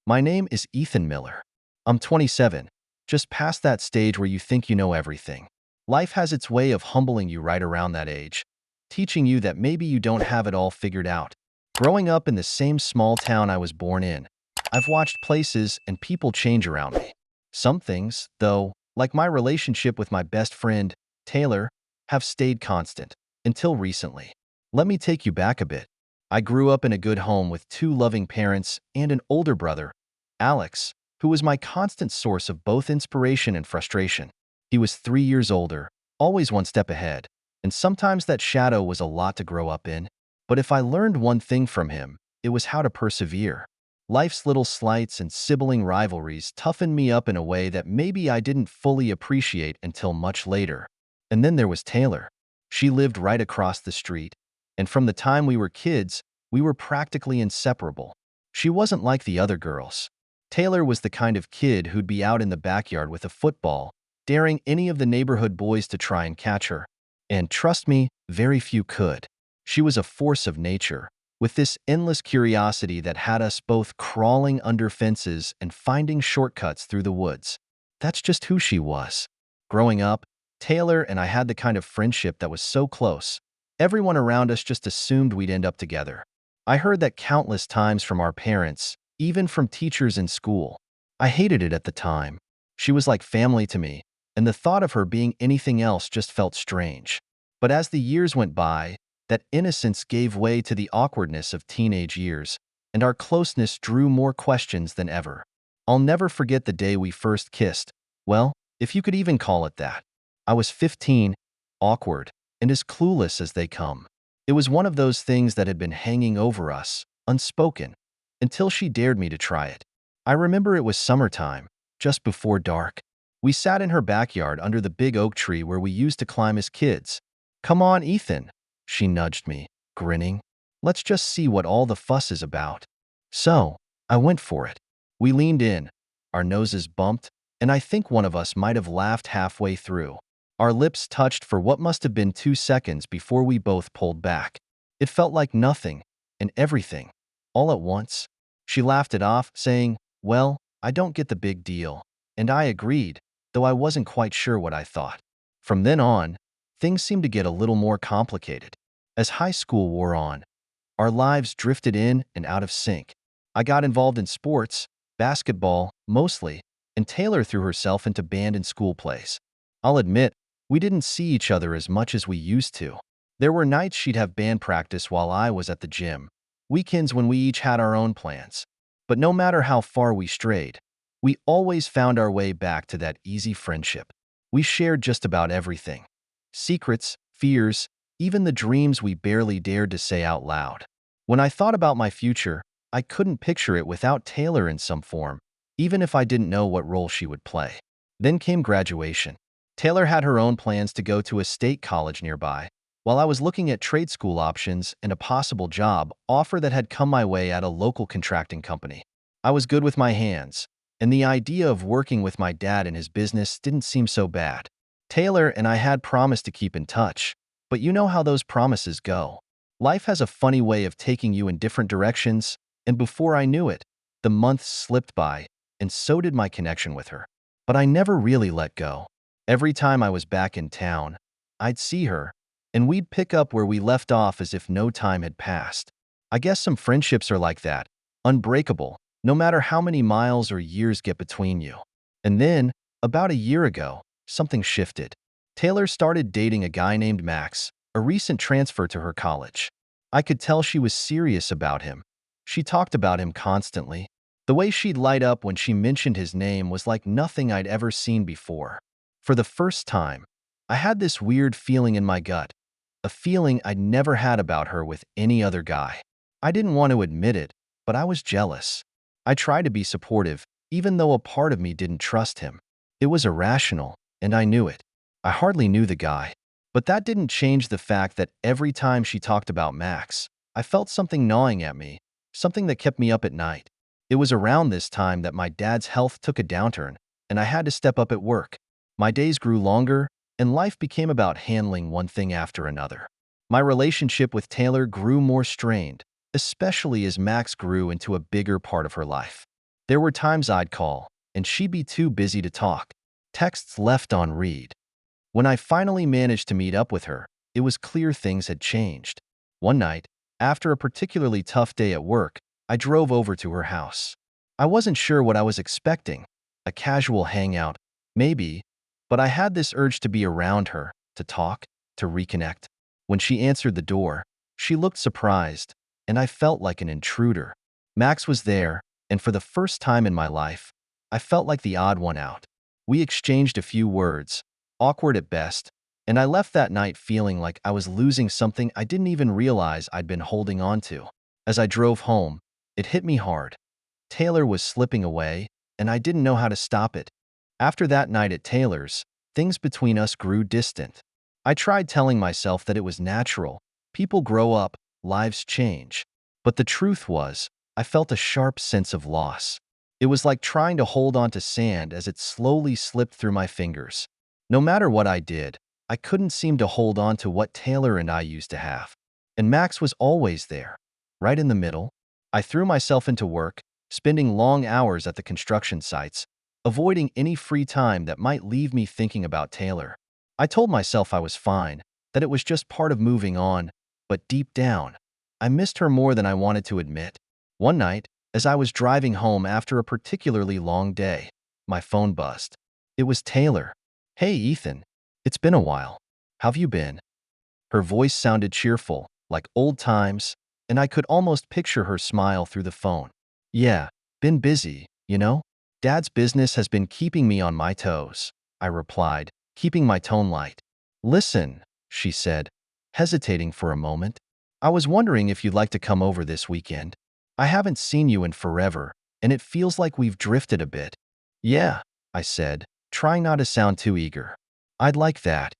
My name is Ethan Miller. I'm 27, just past that stage where you think you know everything. Life has its way of humbling you right around that age, teaching you that maybe you don't have it all figured out. Growing up in the same small town I was born in, I've watched places and people change around me. Some things, though, like my relationship with my best friend, Taylor, have stayed constant until recently. Let me take you back a bit. I grew up in a good home with two loving parents and an older brother, Alex, who was my constant source of both inspiration and frustration. He was 3 years older, always one step ahead, and sometimes that shadow was a lot to grow up in. But if I learned one thing from him, it was how to persevere. Life's little slights and sibling rivalries toughened me up in a way that maybe I didn't fully appreciate until much later. And then there was Taylor. She lived right across the street, and from the time we were kids, we were practically inseparable. She wasn't like the other girls. Taylor was the kind of kid who'd be out in the backyard with a football, daring any of the neighborhood boys to try and catch her. And trust me, very few could. She was a force of nature, with this endless curiosity that had us both crawling under fences and finding shortcuts through the woods. That's just who she was. Growing up, Taylor and I had the kind of friendship that was so close. Everyone around us just assumed we'd end up together. I heard that countless times from our parents, even from teachers in school. I hated it at the time. She was like family to me, and the thought of her being anything else just felt strange. But as the years went by, that innocence gave way to the awkwardness of teenage years, and our closeness drew more questions than ever. I'll never forget the day we first kissed. Well, if you could even call it that. I was 15, awkward, and as clueless as they come. It was one of those things that had been hanging over us, unspoken, until she dared me to try it. I remember it was summertime, just before dark. We sat in her backyard under the big oak tree where we used to climb as kids. "Come on, Ethan," she nudged me, grinning. "Let's just see what all the fuss is about." So, I went for it. We leaned in, our noses bumped, and I think one of us might have laughed halfway through. Our lips touched for what must have been 2 seconds before we both pulled back. It felt like nothing and everything, all at once. She laughed it off, saying, "Well, I don't get the big deal." And I agreed, though I wasn't quite sure what I thought. From then on, things seemed to get a little more complicated. As high school wore on, our lives drifted in and out of sync. I got involved in sports, basketball, mostly, and Taylor threw herself into band and school plays. I'll admit, we didn't see each other as much as we used to. There were nights she'd have band practice while I was at the gym, weekends when we each had our own plans. But no matter how far we strayed, we always found our way back to that easy friendship. We shared just about everything. Secrets, fears, even the dreams we barely dared to say out loud. When I thought about my future, I couldn't picture it without Taylor in some form, even if I didn't know what role she would play. Then came graduation. Taylor had her own plans to go to a state college nearby, while I was looking at trade school options and a possible job offer that had come my way at a local contracting company. I was good with my hands, and the idea of working with my dad in his business didn't seem so bad. Taylor and I had promised to keep in touch, but you know how those promises go. Life has a funny way of taking you in different directions, and before I knew it, the months slipped by, and so did my connection with her. But I never really let go. Every time I was back in town, I'd see her, and we'd pick up where we left off as if no time had passed. I guess some friendships are like that, unbreakable, no matter how many miles or years get between you. And then, about a year ago, something shifted. Taylor started dating a guy named Max, a recent transfer to her college. I could tell she was serious about him. She talked about him constantly. The way she'd light up when she mentioned his name was like nothing I'd ever seen before. For the first time, I had this weird feeling in my gut, a feeling I'd never had about her with any other guy. I didn't want to admit it, but I was jealous. I tried to be supportive, even though a part of me didn't trust him. It was irrational, and I knew it. I hardly knew the guy. But that didn't change the fact that every time she talked about Max, I felt something gnawing at me, something that kept me up at night. It was around this time that my dad's health took a downturn, and I had to step up at work. My days grew longer, and life became about handling one thing after another. My relationship with Taylor grew more strained, especially as Max grew into a bigger part of her life. There were times I'd call, and she'd be too busy to talk. Texts left on read. When I finally managed to meet up with her, it was clear things had changed. One night, after a particularly tough day at work, I drove over to her house. I wasn't sure what I was expecting. A casual hangout, maybe, but I had this urge to be around her, to talk, to reconnect. When she answered the door, she looked surprised, and I felt like an intruder. Max was there, and for the first time in my life, I felt like the odd one out. We exchanged a few words, awkward at best, and I left that night feeling like I was losing something I didn't even realize I'd been holding on to. As I drove home, it hit me hard. Taylor was slipping away, and I didn't know how to stop it. After that night at Taylor's, things between us grew distant. I tried telling myself that it was natural. People grow up, lives change. But the truth was, I felt a sharp sense of loss. It was like trying to hold on to sand as it slowly slipped through my fingers. No matter what I did, I couldn't seem to hold on to what Taylor and I used to have. And Max was always there, right in the middle. I threw myself into work, spending long hours at the construction sites, avoiding any free time that might leave me thinking about Taylor. I told myself I was fine, that it was just part of moving on, but deep down, I missed her more than I wanted to admit. One night, as I was driving home after a particularly long day, my phone buzzed. It was Taylor. "Hey, Ethan. It's been a while. How've you been?" Her voice sounded cheerful, like old times, and I could almost picture her smile through the phone. "Yeah, been busy, you know? Dad's business has been keeping me on my toes," I replied, keeping my tone light. "Listen," she said, hesitating for a moment. "I was wondering if you'd like to come over this weekend. I haven't seen you in forever, and it feels like we've drifted a bit." "Yeah," I said, trying not to sound too eager. "I'd like that."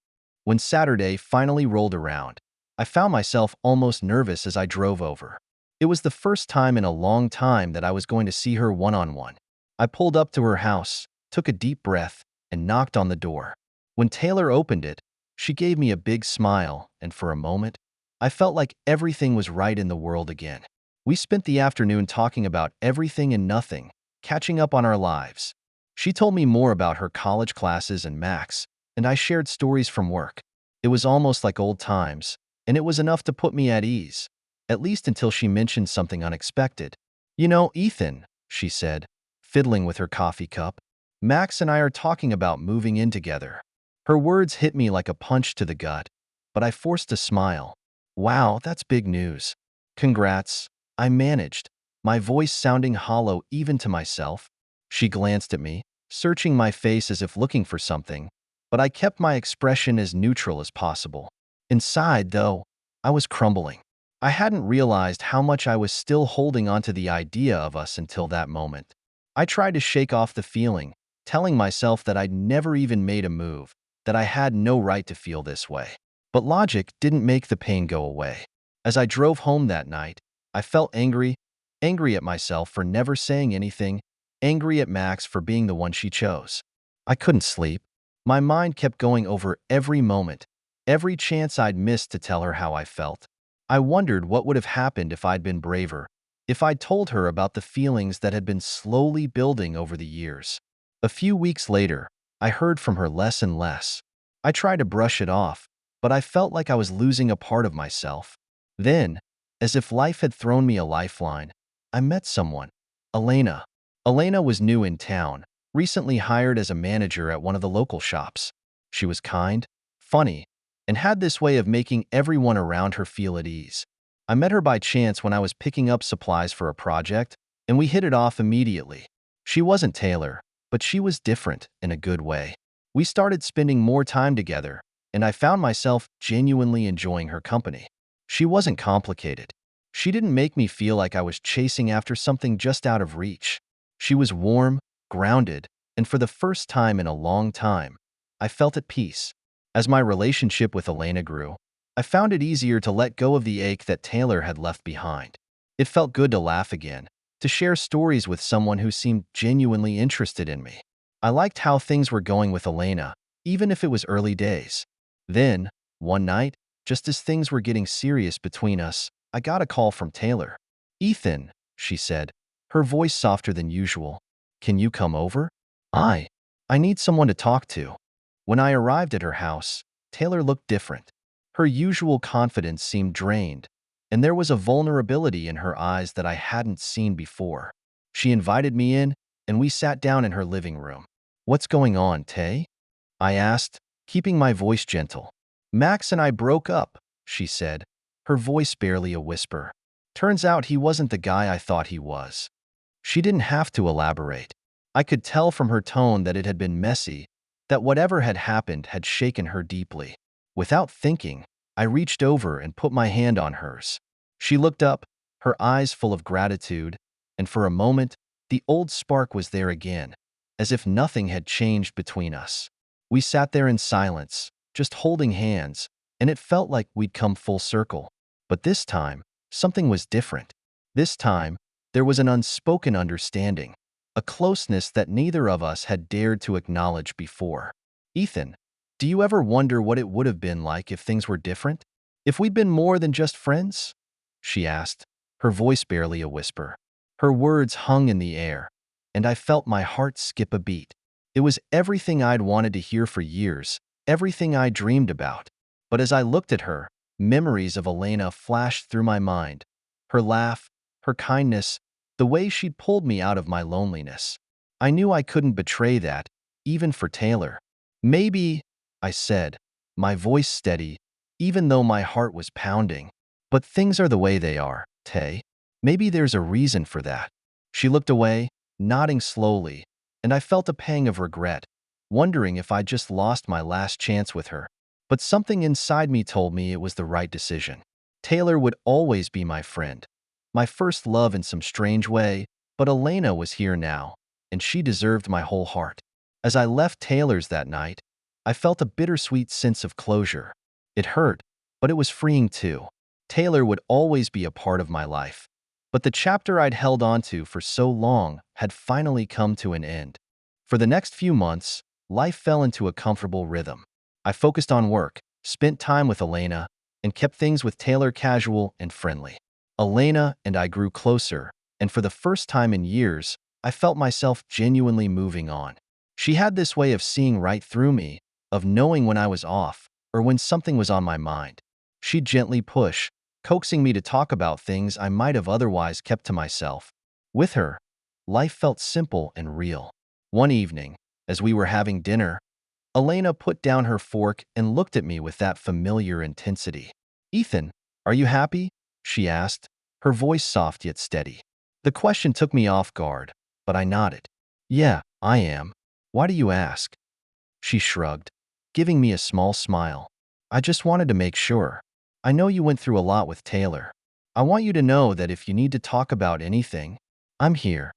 When Saturday finally rolled around, I found myself almost nervous as I drove over. It was the first time in a long time that I was going to see her one-on-one. I pulled up to her house, took a deep breath, and knocked on the door. When Taylor opened it, she gave me a big smile, and for a moment, I felt like everything was right in the world again. We spent the afternoon talking about everything and nothing, catching up on our lives. She told me more about her college classes and Max, and I shared stories from work. It was almost like old times, and it was enough to put me at ease, at least until she mentioned something unexpected. "You know, Ethan," she said, fiddling with her coffee cup, "Max and I are talking about moving in together." Her words hit me like a punch to the gut, but I forced a smile. "Wow, that's big news. Congrats." I managed, my voice sounding hollow even to myself. She glanced at me, searching my face as if looking for something, but I kept my expression as neutral as possible. Inside, though, I was crumbling. I hadn't realized how much I was still holding onto the idea of us until that moment. I tried to shake off the feeling, telling myself that I'd never even made a move, that I had no right to feel this way. But logic didn't make the pain go away. As I drove home that night, I felt angry at myself for never saying anything, angry at Max for being the one she chose. I couldn't sleep. My mind kept going over every moment, every chance I'd missed to tell her how I felt. I wondered what would have happened if I'd been braver, if I'd told her about the feelings that had been slowly building over the years. A few weeks later, I heard from her less and less. I tried to brush it off, but I felt like I was losing a part of myself. Then, as if life had thrown me a lifeline, I met someone. Elena. Elena was new in town, recently hired as a manager at one of the local shops. She was kind, funny, and had this way of making everyone around her feel at ease. I met her by chance when I was picking up supplies for a project, and we hit it off immediately. She wasn't Taylor, but she was different in a good way. We started spending more time together, and I found myself genuinely enjoying her company. She wasn't complicated. She didn't make me feel like I was chasing after something just out of reach. She was warm, grounded, and for the first time in a long time, I felt at peace. As my relationship with Elena grew, I found it easier to let go of the ache that Taylor had left behind. It felt good to laugh again, to share stories with someone who seemed genuinely interested in me. I liked how things were going with Elena, even if it was early days. Then, one night, just as things were getting serious between us, I got a call from Taylor. "Ethan," she said, her voice softer than usual. Can you come over? I. I need someone to talk to. When I arrived at her house, Taylor looked different. Her usual confidence seemed drained, and there was a vulnerability in her eyes that I hadn't seen before. She invited me in, and we sat down in her living room. What's going on, Tay? I asked, keeping my voice gentle. Max and I broke up, she said, her voice barely a whisper. Turns out he wasn't the guy I thought he was. She didn't have to elaborate. I could tell from her tone that it had been messy, that whatever had happened had shaken her deeply. Without thinking, I reached over and put my hand on hers. She looked up, her eyes full of gratitude, and for a moment, the old spark was there again, as if nothing had changed between us. We sat there in silence, just holding hands, and it felt like we'd come full circle. But this time, something was different. This time, there was an unspoken understanding, a closeness that neither of us had dared to acknowledge before. Ethan, do you ever wonder what it would have been like if things were different? If we'd been more than just friends? She asked, her voice barely a whisper. Her words hung in the air, and I felt my heart skip a beat. It was everything I'd wanted to hear for years, everything I dreamed about. But as I looked at her, memories of Elena flashed through my mind. Her laugh, her kindness, the way she'd pulled me out of my loneliness. I knew I couldn't betray that, even for Taylor. Maybe, I said, my voice steady, even though my heart was pounding. But things are the way they are, Tay. Maybe there's a reason for that. She looked away, nodding slowly, and I felt a pang of regret, wondering if I'd just lost my last chance with her. But something inside me told me it was the right decision. Taylor would always be my friend, my first love in some strange way, but Elena was here now, and she deserved my whole heart. As I left Taylor's that night, I felt a bittersweet sense of closure. It hurt, but it was freeing too. Taylor would always be a part of my life. But the chapter I'd held onto for so long had finally come to an end. For the next few months, life fell into a comfortable rhythm. I focused on work, spent time with Elena, and kept things with Taylor casual and friendly. Elena and I grew closer, and for the first time in years, I felt myself genuinely moving on. She had this way of seeing right through me, of knowing when I was off or when something was on my mind. She'd gently push, coaxing me to talk about things I might have otherwise kept to myself. With her, life felt simple and real. One evening, as we were having dinner, Elena put down her fork and looked at me with that familiar intensity. Ethan, are you happy? She asked, her voice soft yet steady. The question took me off guard, but I nodded. Yeah, I am. Why do you ask? She shrugged, giving me a small smile. I just wanted to make sure. I know you went through a lot with Taylor. I want you to know that if you need to talk about anything, I'm here.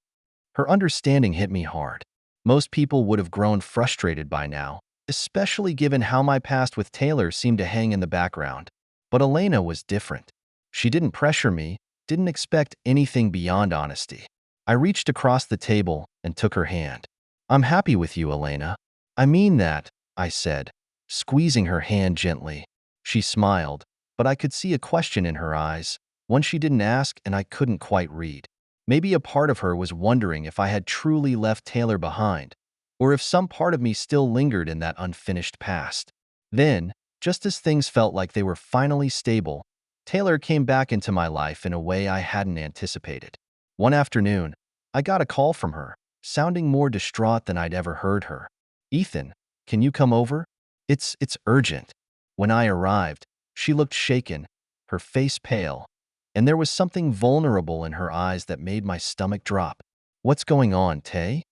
Her understanding hit me hard. Most people would have grown frustrated by now, especially given how my past with Taylor seemed to hang in the background. But Elena was different. She didn't pressure me, didn't expect anything beyond honesty. I reached across the table and took her hand. I'm happy with you, Elena. I mean that, I said, squeezing her hand gently. She smiled, but I could see a question in her eyes, one she didn't ask and I couldn't quite read. Maybe a part of her was wondering if I had truly left Taylor behind, or if some part of me still lingered in that unfinished past. Then, just as things felt like they were finally stable, Taylor came back into my life in a way I hadn't anticipated. One afternoon, I got a call from her, sounding more distraught than I'd ever heard her. Ethan, can you come over? It's urgent. When I arrived, she looked shaken, her face pale, and there was something vulnerable in her eyes that made my stomach drop. What's going on, Tay?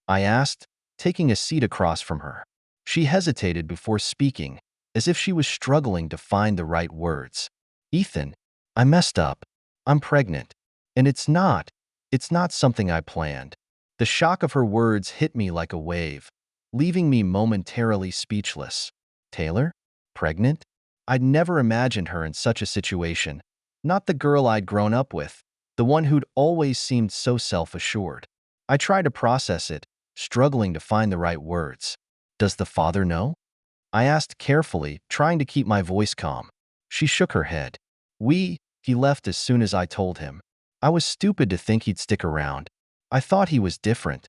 I asked, taking a seat across from her. She hesitated before speaking, as if she was struggling to find the right words. Ethan, I messed up. I'm pregnant. And it's not something I planned. The shock of her words hit me like a wave, leaving me momentarily speechless. Taylor? Pregnant? I'd never imagined her in such a situation. Not the girl I'd grown up with, the one who'd always seemed so self-assured. I tried to process it, struggling to find the right words. Does the father know? I asked carefully, trying to keep my voice calm. She shook her head. He left as soon as I told him. I was stupid to think he'd stick around. I thought he was different.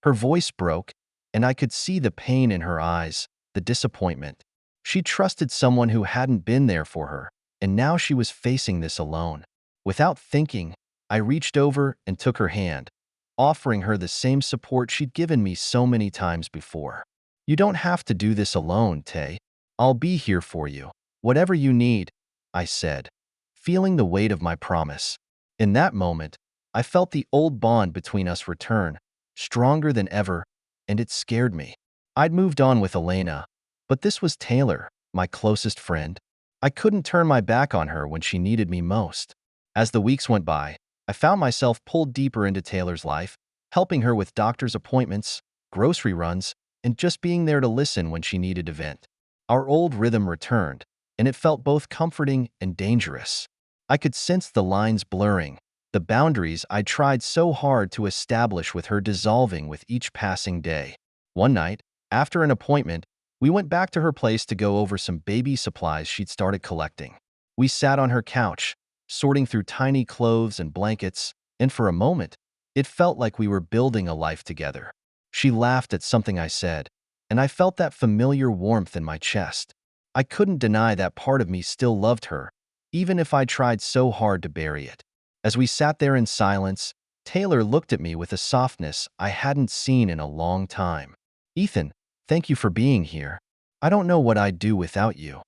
Her voice broke, and I could see the pain in her eyes, the disappointment. She trusted someone who hadn't been there for her, and now she was facing this alone. Without thinking, I reached over and took her hand, offering her the same support she'd given me so many times before. You don't have to do this alone, Tay. I'll be here for you. Whatever you need, I said, feeling the weight of my promise. In that moment, I felt the old bond between us return, stronger than ever, and it scared me. I'd moved on with Elena, but this was Taylor, my closest friend. I couldn't turn my back on her when she needed me most. As the weeks went by, I found myself pulled deeper into Taylor's life, helping her with doctor's appointments, grocery runs, and just being there to listen when she needed to vent. Our old rhythm returned, and it felt both comforting and dangerous. I could sense the lines blurring, the boundaries I'd tried so hard to establish with her dissolving with each passing day. One night, after an appointment, we went back to her place to go over some baby supplies she'd started collecting. We sat on her couch, sorting through tiny clothes and blankets, and for a moment, it felt like we were building a life together. She laughed at something I said, and I felt that familiar warmth in my chest. I couldn't deny that part of me still loved her, even if I tried so hard to bury it. As we sat there in silence, Taylor looked at me with a softness I hadn't seen in a long time. Ethan, thank you for being here. I don't know what I'd do without you.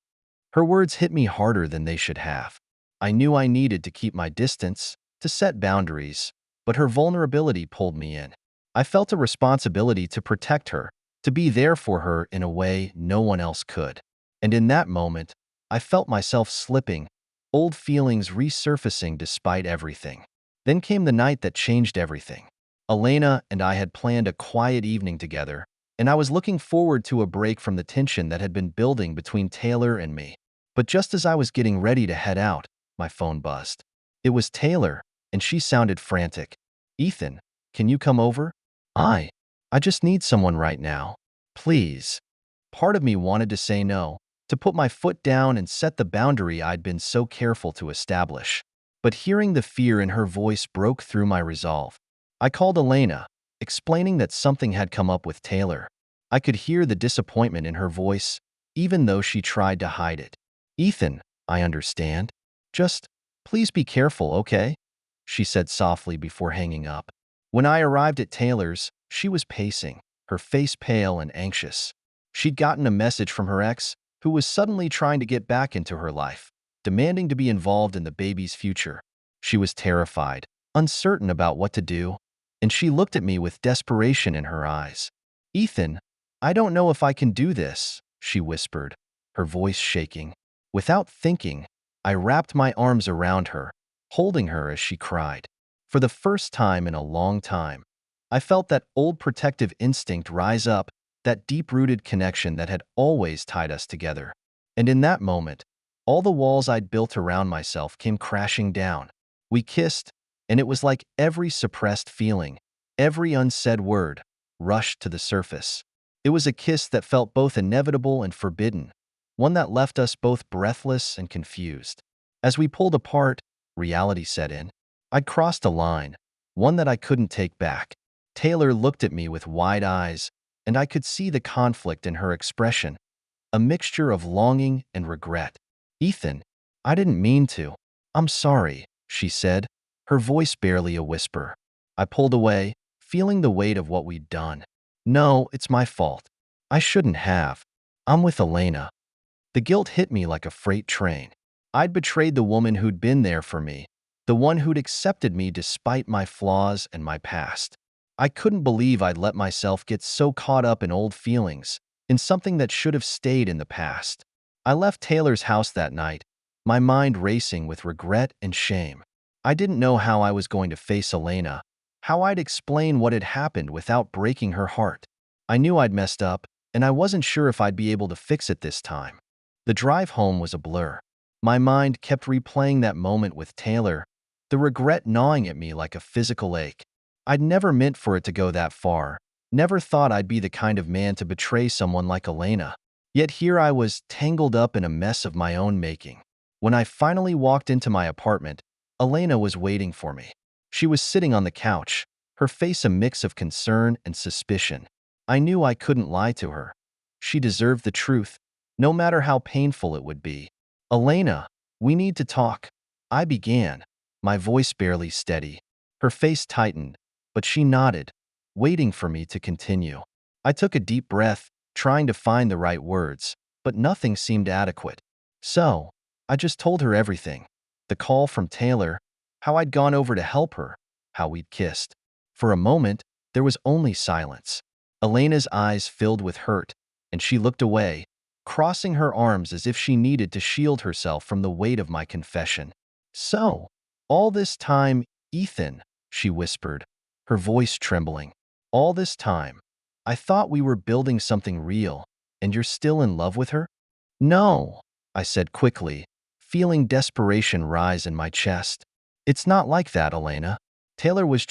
Her words hit me harder than they should have. I knew I needed to keep my distance, to set boundaries, but her vulnerability pulled me in. I felt a responsibility to protect her, to be there for her in a way no one else could. And in that moment, I felt myself slipping, old feelings resurfacing despite everything. Then came the night that changed everything. Elena and I had planned a quiet evening together, and I was looking forward to a break from the tension that had been building between Taylor and me. But just as I was getting ready to head out, my phone buzzed. It was Taylor, and she sounded frantic. Ethan, can you come over? I just need someone right now. Please. Part of me wanted to say no, to put my foot down and set the boundary I'd been so careful to establish. But hearing the fear in her voice broke through my resolve. I called Elena, explaining that something had come up with Taylor. I could hear the disappointment in her voice, even though she tried to hide it. Ethan, I understand. Just, please be careful, okay? She said softly before hanging up. When I arrived at Taylor's, she was pacing, her face pale and anxious. She'd gotten a message from her ex, who was suddenly trying to get back into her life, demanding to be involved in the baby's future. She was terrified, uncertain about what to do, and she looked at me with desperation in her eyes. Ethan, I don't know if I can do this, she whispered, her voice shaking. Without thinking, I wrapped my arms around her, holding her as she cried. For the first time in a long time, I felt that old protective instinct rise up, that deep-rooted connection that had always tied us together. And in that moment, all the walls I'd built around myself came crashing down. We kissed, and it was like every suppressed feeling, every unsaid word, rushed to the surface. It was a kiss that felt both inevitable and forbidden, one that left us both breathless and confused. As we pulled apart, reality set in. I'd crossed a line, one that I couldn't take back. Taylor looked at me with wide eyes, and I could see the conflict in her expression, a mixture of longing and regret. Ethan, I didn't mean to. I'm sorry, she said, her voice barely a whisper. I pulled away, feeling the weight of what we'd done. No, it's my fault. I shouldn't have. I'm with Elena. The guilt hit me like a freight train. I'd betrayed the woman who'd been there for me, the one who'd accepted me despite my flaws and my past. I couldn't believe I'd let myself get so caught up in old feelings, in something that should have stayed in the past. I left Taylor's house that night, my mind racing with regret and shame. I didn't know how I was going to face Elena, how I'd explain what had happened without breaking her heart. I knew I'd messed up, and I wasn't sure if I'd be able to fix it this time. The drive home was a blur. My mind kept replaying that moment with Taylor, the regret gnawing at me like a physical ache. I'd never meant for it to go that far, never thought I'd be the kind of man to betray someone like Elena. Yet here I was, tangled up in a mess of my own making. When I finally walked into my apartment, Elena was waiting for me. She was sitting on the couch, her face a mix of concern and suspicion. I knew I couldn't lie to her. She deserved the truth, no matter how painful it would be. Elena, we need to talk. I began, my voice barely steady. Her face tightened, but she nodded, waiting for me to continue. I took a deep breath, trying to find the right words, but nothing seemed adequate. So, I just told her everything. The call from Taylor, how I'd gone over to help her, how we'd kissed. For a moment, there was only silence. Elena's eyes filled with hurt, and she looked away, crossing her arms as if she needed to shield herself from the weight of my confession. So, all this time, Ethan, she whispered, her voice trembling. All this time, I thought we were building something real, and you're still in love with her? No, I said quickly, feeling desperation rise in my chest. It's not like that, Elena. Taylor was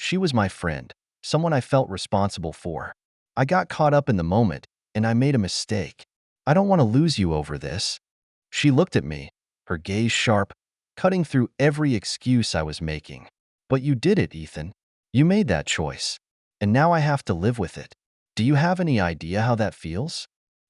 she was my friend, someone I felt responsible for. I got caught up in the moment, and I made a mistake. I don't want to lose you over this. She looked at me, her gaze sharp, cutting through every excuse I was making. But you did it, Ethan. You made that choice. And now I have to live with it. Do you have any idea how that feels?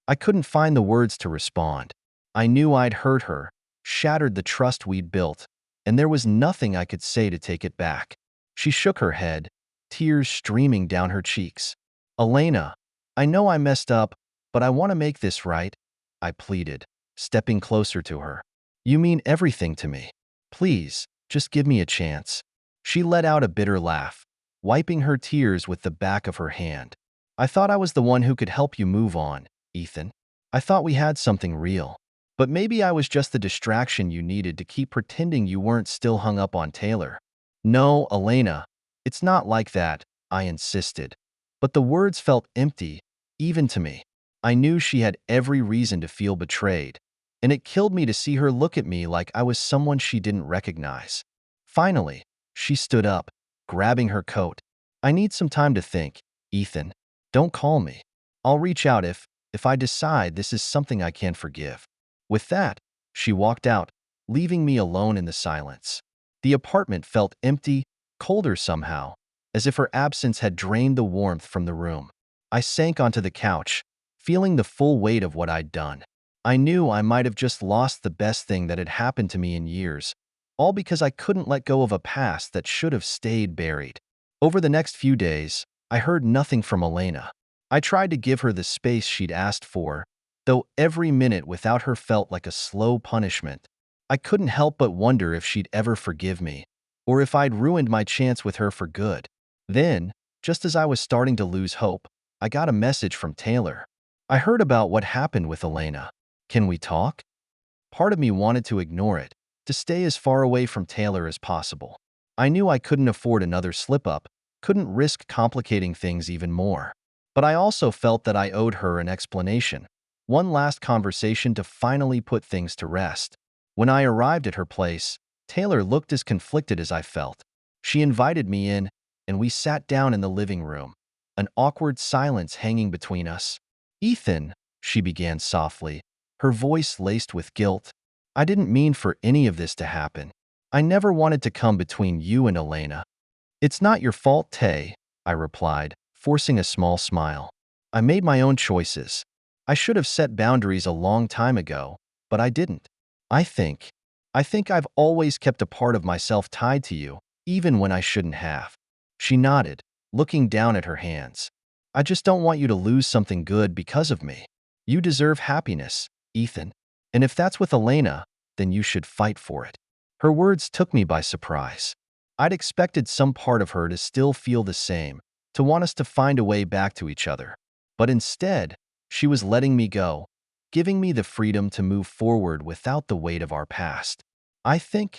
I couldn't find the words to respond. I knew I'd hurt her, shattered the trust we'd built, and there was nothing I could say to take it back. She shook her head, tears streaming down her cheeks. Elena, I know I messed up, but I want to make this right, I pleaded, stepping closer to her. You mean everything to me. Please, just give me a chance. She let out a bitter laugh, wiping her tears with the back of her hand. I thought I was the one who could help you move on, Ethan. I thought we had something real. But maybe I was just the distraction you needed to keep pretending you weren't still hung up on Taylor. No, Elena, it's not like that, I insisted. But the words felt empty, even to me. I knew she had every reason to feel betrayed, and it killed me to see her look at me like I was someone she didn't recognize. Finally, she stood up, grabbing her coat. I need some time to think, Ethan. Don't call me. I'll reach out if I decide this is something I can't forgive. With that, she walked out, leaving me alone in the silence. The apartment felt empty, colder somehow, as if her absence had drained the warmth from the room. I sank onto the couch, feeling the full weight of what I'd done. I knew I might have just lost the best thing that had happened to me in years, all because I couldn't let go of a past that should have stayed buried. Over the next few days, I heard nothing from Elena. I tried to give her the space she'd asked for, though every minute without her felt like a slow punishment. I couldn't help but wonder if she'd ever forgive me, or if I'd ruined my chance with her for good. Then, just as I was starting to lose hope, I got a message from Taylor. I heard about what happened with Elena. Can we talk? Part of me wanted to ignore it, to stay as far away from Taylor as possible. I knew I couldn't afford another slip-up, couldn't risk complicating things even more. But I also felt that I owed her an explanation, one last conversation to finally put things to rest. When I arrived at her place, Taylor looked as conflicted as I felt. She invited me in, and we sat down in the living room, an awkward silence hanging between us. Ethan, she began softly, her voice laced with guilt. I didn't mean for any of this to happen. I never wanted to come between you and Elena. It's not your fault, Tay, I replied, forcing a small smile. I made my own choices. I should have set boundaries a long time ago, but I didn't. I think I've always kept a part of myself tied to you, even when I shouldn't have. She nodded, looking down at her hands. I just don't want you to lose something good because of me. You deserve happiness, Ethan. And if that's with Elena, then you should fight for it. Her words took me by surprise. I'd expected some part of her to still feel the same, to want us to find a way back to each other. But instead, she was letting me go, giving me the freedom to move forward without the weight of our past. I think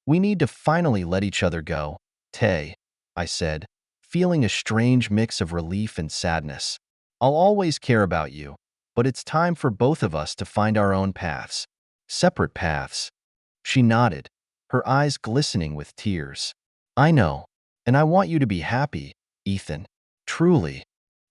we need to finally let each other go, Tay, I said, feeling a strange mix of relief and sadness. I'll always care about you, but it's time for both of us to find our own paths. Separate paths. She nodded, her eyes glistening with tears. I know, and I want you to be happy, Ethan. Truly.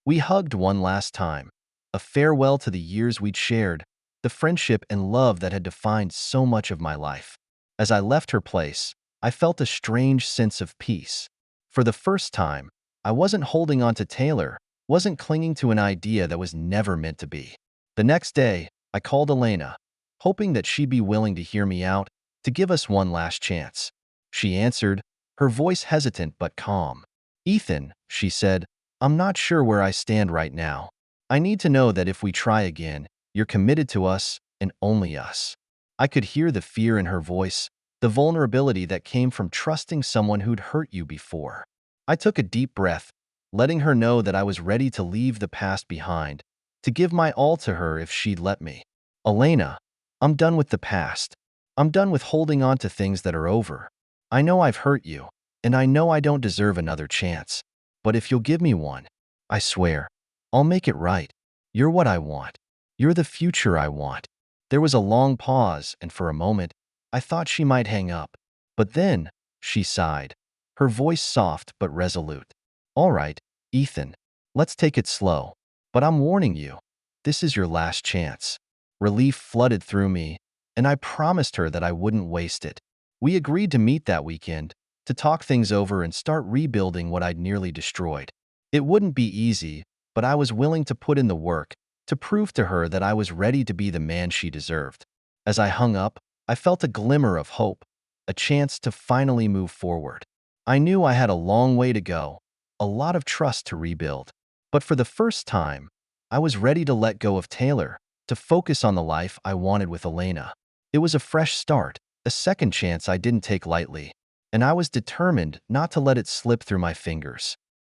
We hugged one last time, a farewell to the years we'd shared, the friendship and love that had defined so much of my life. As I left her place, I felt a strange sense of peace. For the first time, I wasn't holding on to Taylor, wasn't clinging to an idea that was never meant to be. The next day, I called Elena, hoping that she'd be willing to hear me out, to give us one last chance. She answered, her voice hesitant but calm. "Ethan," she said, "I'm not sure where I stand right now. I need to know that if we try again, you're committed to us and only us." I could hear the fear in her voice, the vulnerability that came from trusting someone who'd hurt you before. I took a deep breath, letting her know that I was ready to leave the past behind, to give my all to her if she'd let me. "Elena, I'm done with the past. I'm done with holding on to things that are over. I know I've hurt you, and I know I don't deserve another chance. But if you'll give me one, I swear, I'll make it right. You're what I want. You're the future I want." There was a long pause, and for a moment, I thought she might hang up. But then, she sighed, her voice soft but resolute. "All right, Ethan, let's take it slow. But I'm warning you, this is your last chance." Relief flooded through me, and I promised her that I wouldn't waste it. We agreed to meet that weekend, to talk things over and start rebuilding what I'd nearly destroyed. It wouldn't be easy, but I was willing to put in the work, to prove to her that I was ready to be the man she deserved. As I hung up, I felt a glimmer of hope, a chance to finally move forward. I knew I had a long way to go, a lot of trust to rebuild. But for the first time, I was ready to let go of Taylor, to focus on the life I wanted with Elena. It was a fresh start, a second chance I didn't take lightly, and I was determined not to let it slip through my fingers.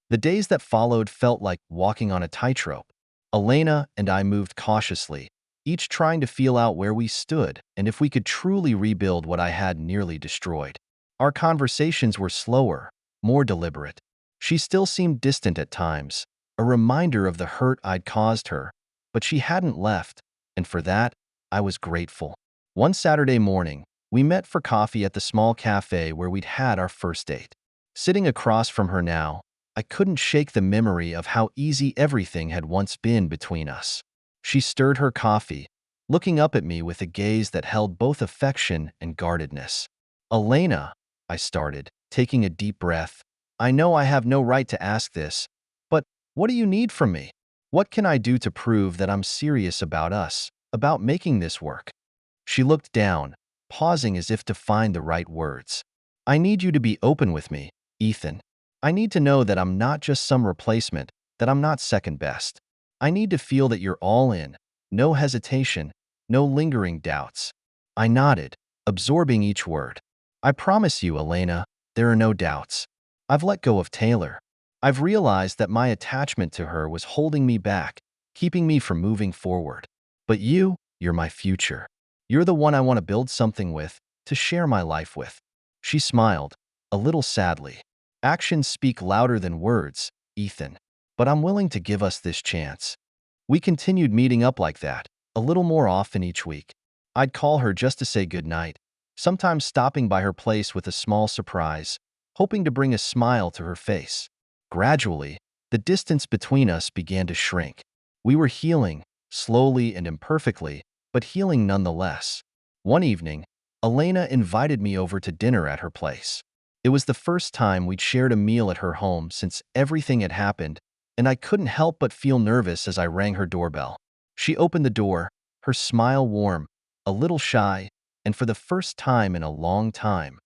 The days that followed felt like walking on a tightrope. Elena and I moved cautiously, each trying to feel out where we stood and if we could truly rebuild what I had nearly destroyed. Our conversations were slower, more deliberate. She still seemed distant at times, a reminder of the hurt I'd caused her, but she hadn't left, and for that, I was grateful. One Saturday morning, we met for coffee at the small cafe where we'd had our first date. Sitting across from her now, I couldn't shake the memory of how easy everything had once been between us. She stirred her coffee, looking up at me with a gaze that held both affection and guardedness. "Elena," I started, taking a deep breath. "I know I have no right to ask this, but what do you need from me? What can I do to prove that I'm serious about us, about making this work?" She looked down, pausing as if to find the right words. "I need you to be open with me, Ethan. I need to know that I'm not just some replacement, that I'm not second best. I need to feel that you're all in, no hesitation, no lingering doubts." I nodded, absorbing each word. "I promise you, Elena, there are no doubts. I've let go of Taylor. I've realized that my attachment to her was holding me back, keeping me from moving forward. But you're my future. You're the one I want to build something with, to share my life with." She smiled, a little sadly. "Actions speak louder than words, Ethan. But I'm willing to give us this chance." We continued meeting up like that, a little more often each week. I'd call her just to say goodnight, sometimes stopping by her place with a small surprise, hoping to bring a smile to her face. Gradually, the distance between us began to shrink. We were healing, slowly and imperfectly, but healing nonetheless. One evening, Elena invited me over to dinner at her place. It was the first time we'd shared a meal at her home since everything had happened, and I couldn't help but feel nervous as I rang her doorbell. She opened the door, her smile warm, a little shy, and for the first time in a long time,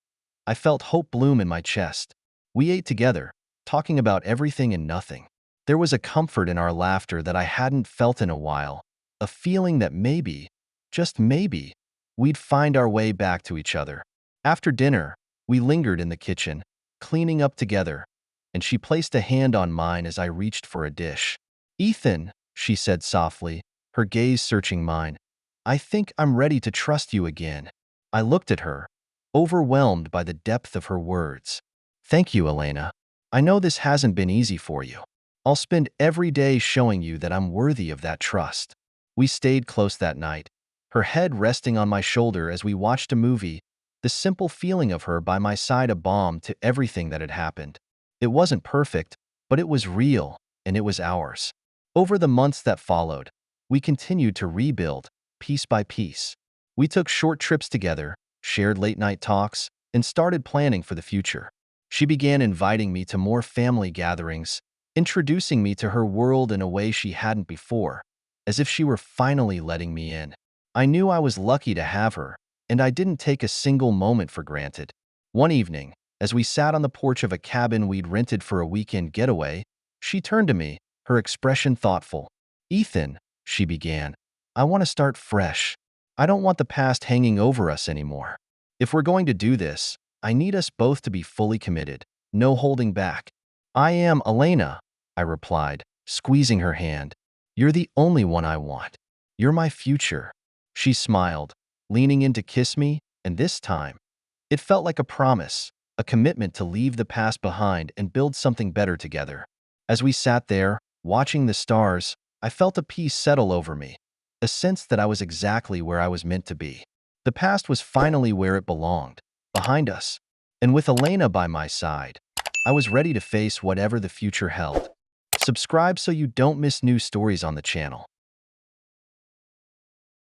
I felt hope bloom in my chest. We ate together, talking about everything and nothing. There was a comfort in our laughter that I hadn't felt in a while, a feeling that maybe, just maybe, we'd find our way back to each other. After dinner, we lingered in the kitchen, cleaning up together, and she placed a hand on mine as I reached for a dish. "Ethan," she said softly, her gaze searching mine, "I think I'm ready to trust you again." I looked at her, overwhelmed by the depth of her words. "Thank you, Elena. I know this hasn't been easy for you. I'll spend every day showing you that I'm worthy of that trust." We stayed close that night, her head resting on my shoulder as we watched a movie, the simple feeling of her by my side a balm to everything that had happened. It wasn't perfect, but it was real, and it was ours. Over the months that followed, we continued to rebuild, piece by piece. We took short trips together, shared late-night talks, and started planning for the future. She began inviting me to more family gatherings, introducing me to her world in a way she hadn't before, as if she were finally letting me in. I knew I was lucky to have her, and I didn't take a single moment for granted. One evening, as we sat on the porch of a cabin we'd rented for a weekend getaway, she turned to me, her expression thoughtful. "Ethan," she began, "I want to start fresh. I don't want the past hanging over us anymore. If we're going to do this, I need us both to be fully committed, no holding back." "I am, Elena," I replied, squeezing her hand. "You're the only one I want. You're my future." She smiled, leaning in to kiss me, and this time, it felt like a promise, a commitment to leave the past behind and build something better together. As we sat there, watching the stars, I felt a peace settle over me, a sense that I was exactly where I was meant to be. The past was finally where it belonged, behind us, and with Elena by my side, I was ready to face whatever the future held. Subscribe so you don't miss new stories on the channel.